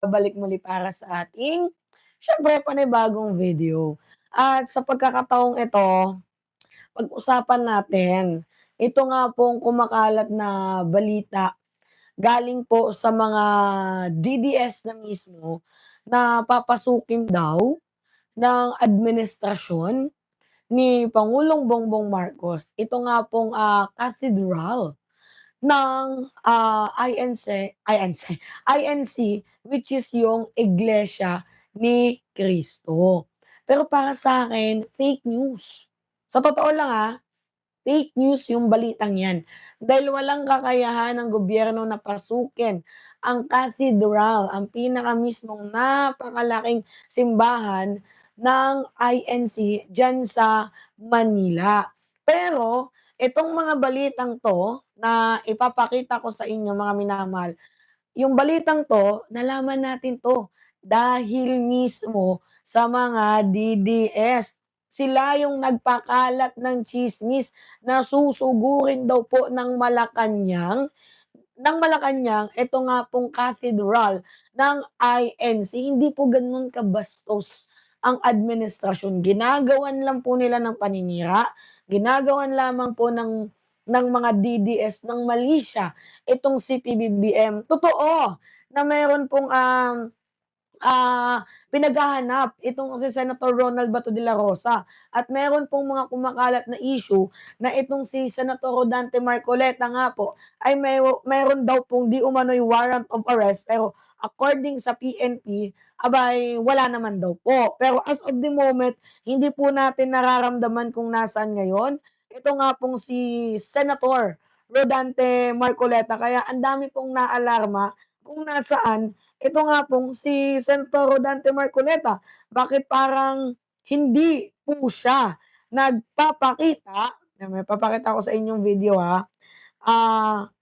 Babalik muli para sa ating siyempre panibagong video. At sa pagkakataong ito, pag-usapan natin ito nga pong kumakalat na balita galing po sa mga DDS na mismo na papasukin daw ng administrasyon ni Pangulong Bongbong Marcos. Ito nga pong, cathedral ng, INC which is yung Iglesia ni Cristo. Pero para sa akin fake news. Sa totoo lang, fake news yung balitang 'yan. Dahil walang kakayahan ng gobyerno na pasukin ang cathedral, ang pinaka mismong napakalaking simbahan ng INC diyan sa Manila. Pero itong mga balitang 'to na ipapakita ko sa inyo mga minamahal, yung balitang 'to nalaman natin 'to dahil mismo sa mga DDS. Sila yung nagpakalat ng tsismis na susugurin daw po ng Malacanang ito nga pong cathedral ng INC. Hindi po gano'n kabastos ang administrasyon. Ginagawan lang po nila ng paninira, ginagawan lamang po ng mga DDS ng malisya itong si PBBM. Totoo na meron pong, pinaghahanap itong si Senator Ronald Bato de la Rosa at meron pong mga kumakalat na issue na itong si Senator Rodante Marcoleta nga po ay meron daw pong di umano'y warrant of arrest pero according sa PNP, abay wala naman daw po. Pero as of the moment, hindi po natin nararamdaman kung nasaan ngayon. Ito nga pong si Senator Rodante Marcoleta kaya ang dami pong naalarma kung nasaan ito nga pong si Senator Rodante Marcoleta. Bakit parang hindi po siya nagpapakita, may papakita ko sa inyong video,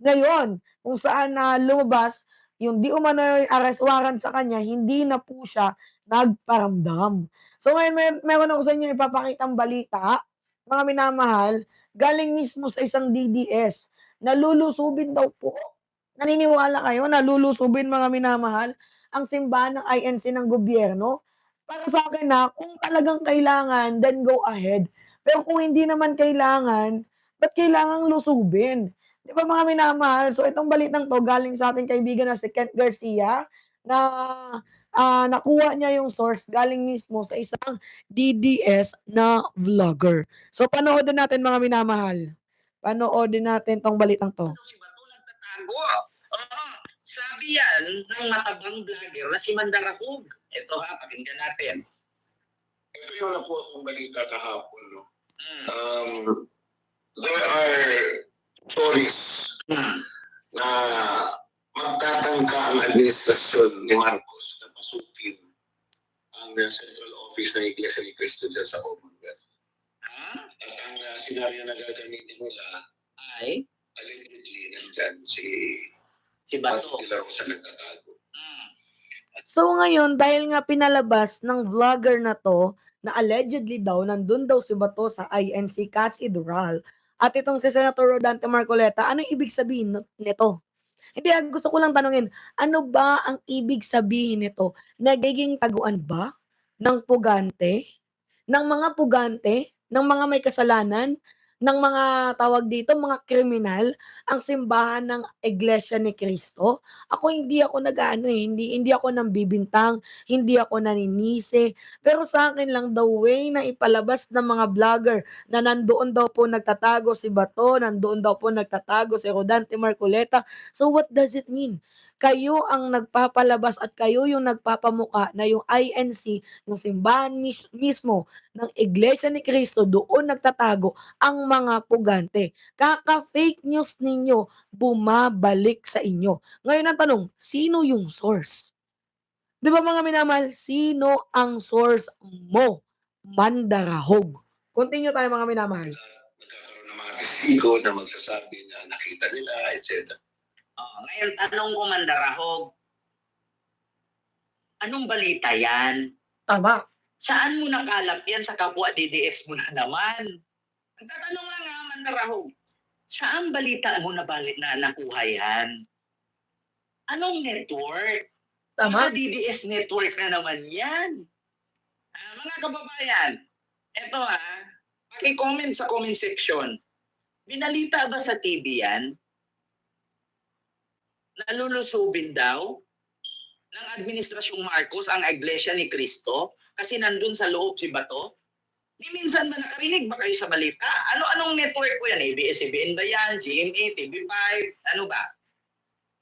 ngayon kung saan na lumabas yung di umano'y arrest warrant sa kanya, hindi na po siya nagparamdam. So ngayon meron ako sa inyo ipapakitang balita, mga minamahal, galing mismo sa isang DDS na lulusubin daw po. Naniniwala kayo na lulusubin mga minamahal ang simbahan ng INC ng gobyerno? Para sa'kin, kung talagang kailangan, then go ahead. Pero kung hindi naman kailangan, ba't kailangang lusubin? 'Di ba mga minamahal? So itong balitang 'to galing sa ating kaibigan na si Kent Garcia na, nakuha niya yung source galing mismo sa isang DDS na vlogger. So panoorin natin mga minamahal. Panoorin natin 'tong balitang 'to. Si Bato nagtatago. Oo, sabi yan ng matabang vlogger na si Mandarahog. Ito pakinggan natin. Ito yung nakuha kong balita kahapon, no? Mm. There are stories Mm. na magtatangka ang administrasyon ni Marcos na pasukin ang central office ng Iglesia ni Cristo dyan sa Commonwealth. At ang senaryo na gagamitin nila Ay? allegedly nandyan si Bato. de la Rosa nagtatago. So ngayon, dahil nga pinalabas ng vlogger na 'to, na allegedly daw nandun daw si Bato sa INC Cathedral at itong si Senator Rodante Marcoleta, anong ibig sabihin nito? Hindi, gusto ko lang tanungin, ano ba ang ibig sabihin nito? Nagiging taguan ba ng pugante, ng mga pugante, ng mga may kasalanan, ng mga tawag dito, mga kriminal, ang simbahan ng Iglesia ni Cristo? Ako hindi ako nag-aano, hindi hindi ako nambibintang, hindi ako naninisi, pero sa akin lang the way na ipalabas ng mga vlogger na nandoon daw po nagtatago si Bato, nandoon daw po nagtatago si Rodante Marcoleta. So what does it mean? Kayo ang nagpapalabas at kayo yung nagpapamukha na yung INC, yung simbahan mismo ng Iglesia ni Cristo, doon nagtatago ang mga pugante. Kaka-fake news ninyo, bumabalik sa inyo. Ngayon ang tanong, sino yung source? 'Di ba mga minamahal, sino ang source mo? Mandarahog. Continue tayo mga minamahal. Nagkakaroon ng mga testigo na magsasabi na nakita nila, etc. Ngayon tanong ko Mandarahog, anong balita yan? Tama. Saan mo nakalap yan? Sa kapwa DDS mo na naman. Nagtatanong lang Mandarahog, saan balita mo na nakuha yan? Anong network? Tama. Mga DDS network na naman yan. Mga kababayan, eto paki-comment sa comment section. Binalita ba sa TV yan? Nalulusubin daw ng Administrasyong Marcos ang Iglesia ni Cristo kasi nandun sa loob si Bato? Di minsan ba nakarinig ba kayo sa balita? Anong network po yan? ABS-CBN ba yan? GMA, TV5? Ano ba?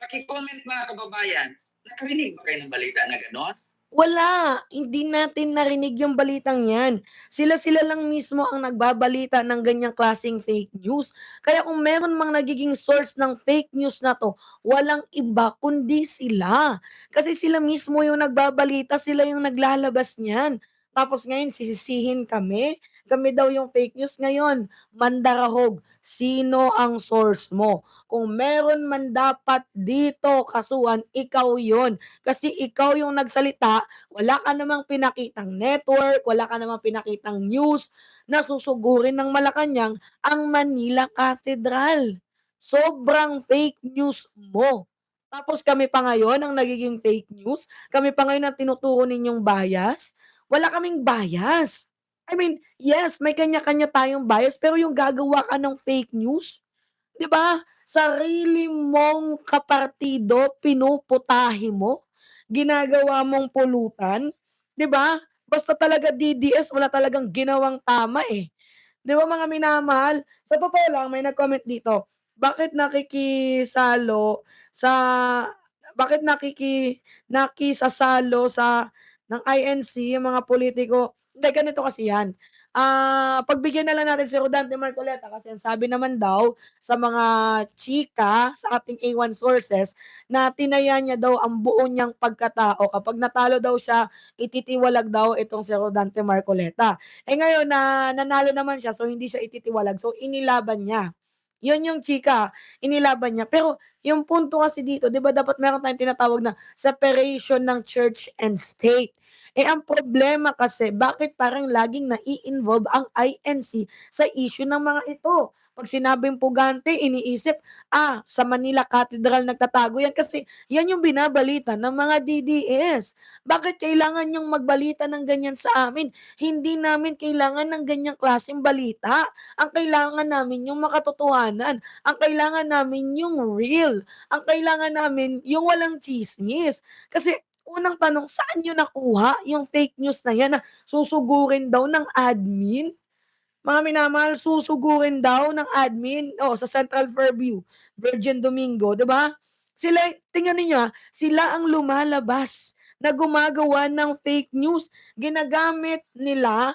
Paki-comment mga kababayan. Nakarinig ba kayo ng balita na gano'n? Wala, hindi natin narinig yung balitang yan. Sila-sila lang mismo ang nagbabalita ng ganyang klaseng fake news. Kaya kung meron mang nagiging source ng fake news na 'to, walang iba kundi sila. Kasi sila mismo yung nagbabalita, sila yung naglalabas niyan. Tapos ngayon sisisihin kami, kami daw yung fake news. Ngayon, mandarahog, sino ang source mo? Kung meron man dapat dito kasuhan, ikaw yon. Kasi ikaw yung nagsalita, wala ka namang pinakitang network, wala ka namang pinakitang news na susugurin ng Malacanang ang Manila Cathedral. Sobrang fake news mo. Tapos kami pa ngayon ang nagiging fake news, kami pa ngayon ang tinuturo ninyong bias. Wala kaming bias. I mean, yes, may kanya-kanya tayong bias, pero yung gagawa ka ng fake news, 'di ba? Sarili mong kapartido pinuputahe mo, ginagawa mong pulutan, 'di ba? Basta talaga DDS wala talagang ginawang tama, eh. 'Di ba mga minamahal? Sa totoo lang may nag-comment dito, bakit sa nakisasalo sa ng INC yung mga politiko. Hindi, ganito kasi yan, pagbigyan na lang natin si Rodante Marcoleta kasi ang sabi naman daw sa mga chika sa ating A1 sources na tinaya niya daw ang buo niyang pagkatao. Kapag natalo daw siya, ititiwalag daw itong si Rodante Marcoleta. Eh ngayon na nanalo naman siya, so hindi siya ititiwalag, so inilaban niya. Yun yung chika, inilaban niya. Pero yung punto kasi dito, 'di ba dapat meron tayong tinatawag na separation ng church and state. Eh ang problema kasi bakit parang laging nai-involve ang INC sa issue ng mga ito. 'Pag sinabing pugante, iniisip, sa Manila Cathedral nagtatago yan kasi yan yung binabalita ng mga DDS. Bakit kailangan yung magbalita ng ganyan sa amin? Hindi namin kailangan ng ganyang klaseng balita. Ang kailangan namin yung makatotohanan. Ang kailangan namin yung real. Ang kailangan namin yung walang tsismis. Kasi unang tanong, saan niyo nakuha yung fake news na yan na susugurin daw ng admin? Mga minamahal, susugurin daw ng admin, sa Central Fairview, Virgin Domingo, 'di ba? Sila, tingnan ninyo, sila ang lumalabas na gumagawa ng fake news. Ginagamit nila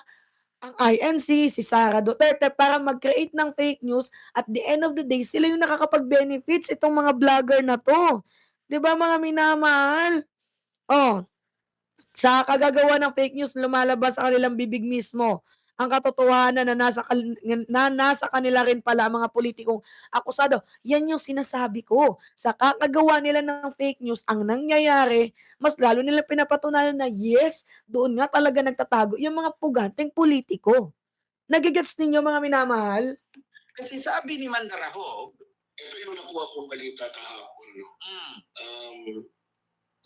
ang INC, si Sara Duterte para mag-create ng fake news. At the end of the day, sila yung nakakapag-benefits, itong mga vlogger na 'to. 'Di ba mga minamahal? Oh, sa kagagawa ng fake news lumalabas sa kanilang bibig mismo ang katotohanan na nasa kanila rin pala ang mga pulitikong akusado. Yan yung sinasabi ko, sa kakagawa nila ng fake news ang nangyayari, mas lalo nilang pinapatunayan na yes, doon nga talaga nagtatago yung mga puganteng pulitiko. Nage-gets ninyo mga minamahal? Kasi sabi ni Mandarahog, Ito yung nakuha kong balita kahapon. No? mm, Um,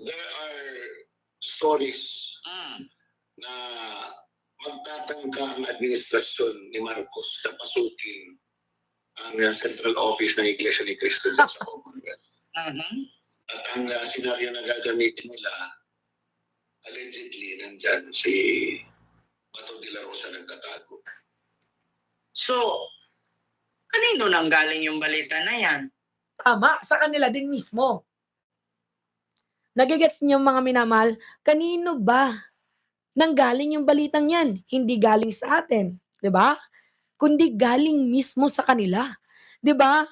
there are stories mm, na magtatangka ang administrasyon ni Marcos na pasukin ang central office ng Iglesia ni Cristo dyan sa Commonwealth. mhm. At ang senaryo na gagamitin nila, allegedly, nandyan si Bato de la Rosa nagtatago. So, kanino nang galing yung balita na yan? Tama, sa kanila din mismo. Nage-gets niyo mga minamahal, kanino ba nanggaling yung balitang yan? Hindi galing sa atin, 'di ba? Kundi galing mismo sa kanila, 'di ba?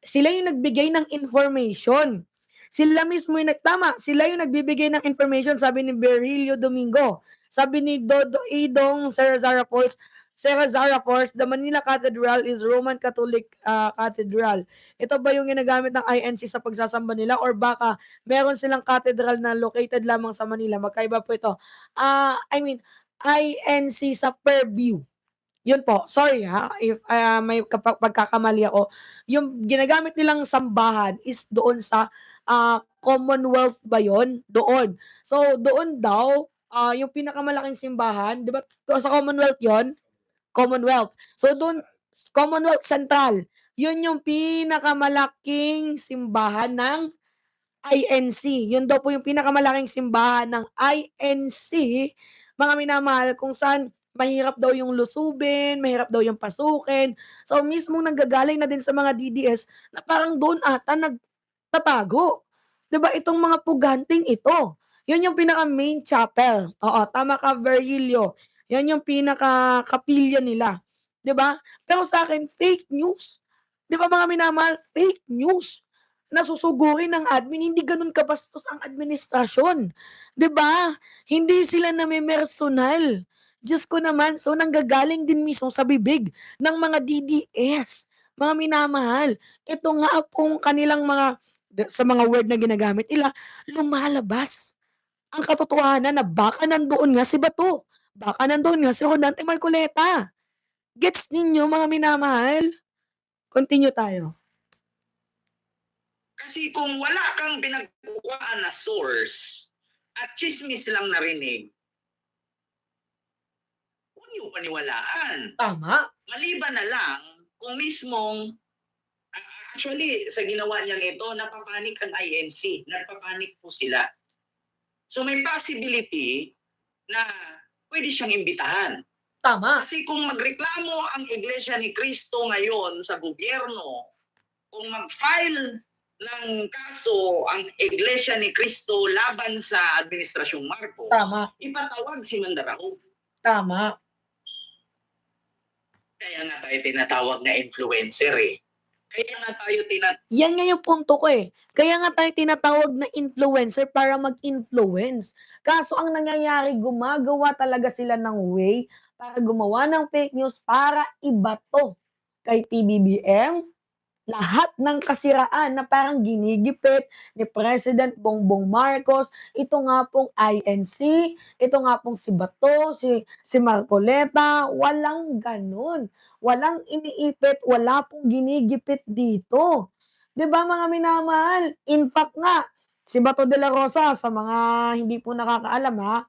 Sila yung nagbigay ng information. Sila mismo yung sila yung nagbibigay ng information, sabi ni Berrilio Domingo, sabi ni Dodo Idong Zara Force, the Manila Cathedral is Roman Catholic Cathedral. Ito ba yung ginagamit ng INC sa pagsasamba nila or baka meron silang cathedral na located lamang sa Manila? Magkaiba po ito. I mean, INC sa Fairview. Yun po, sorry if, may pagkakamali ako. Yung ginagamit nilang sambahan is doon sa Commonwealth ba yon? Doon. So, doon daw, yung pinakamalaking simbahan, 'di ba sa Commonwealth yon? Commonwealth. So, doon Commonwealth Central, yun yung pinakamalaking simbahan ng INC. Yun daw po yung pinakamalaking simbahan ng INC, mga minamahal, kung saan mahirap daw yung lusubin, mahirap daw yung pasukin. So, mismong nanggagaling na din sa mga DDS na parang doon ata nagtatago. 'Di ba itong mga puganting ito, yun yung pinaka-main chapel. Oo, tama ka, Virgilio. Yan yung pinaka-kapilya nila, 'di ba? Pero sa akin fake news. 'Di ba mga minamahal, fake news na susugurin ng admin, hindi gano'n kabastos ang administrasyon, 'di ba? Hindi sila namemersonal. Diyos ko naman, so nanggagaling din mismo sa bibig ng mga DDS, mga minamahal. Ito nga pong kanilang sa mga word na ginagamit nila, lumalabas ang katotohanan na baka nandoon nga si Bato, baka nandoon nga si Rodante Marcoleta. Gets ninyo mga minamahal? Continue tayo. Kasi kung wala kang pinagkukuhaan na source at chismis lang narinig, huwag niyo paniwalaan. Tama. Maliban na lang kung mismong, actually, sa ginawa niya nito, napapanik ang INC. Napapanik po sila. So may possibility na pwede siyang imbitahan. Tama. Kasi kung magreklamo ang Iglesia ni Cristo ngayon sa gobyerno, kung mag-file ng kaso ang Iglesia ni Cristo laban sa Administrasyong Marcos, Tama. ipatawag si Mandaraho. Tama. Kaya nga tayo tinatawag na influencer eh. Kaya nga tayo Yan nga yung punto ko eh. Kaya nga tayo tinatawag na influencer para mag-influence. Kaso ang nangyayari, gumagawa talaga sila ng way para gumawa ng fake news para ibato kay PBBM lahat ng kasiraan na parang ginigipit ni President Bongbong Marcos. Ito nga pong INC, ito nga pong si Bato, si Marcoleta, walang ganun. Walang iniipit, wala pong ginigipit dito. 'Di ba mga minamahal? In fact nga, si Bato de la Rosa, sa mga hindi po nakakaalam ha,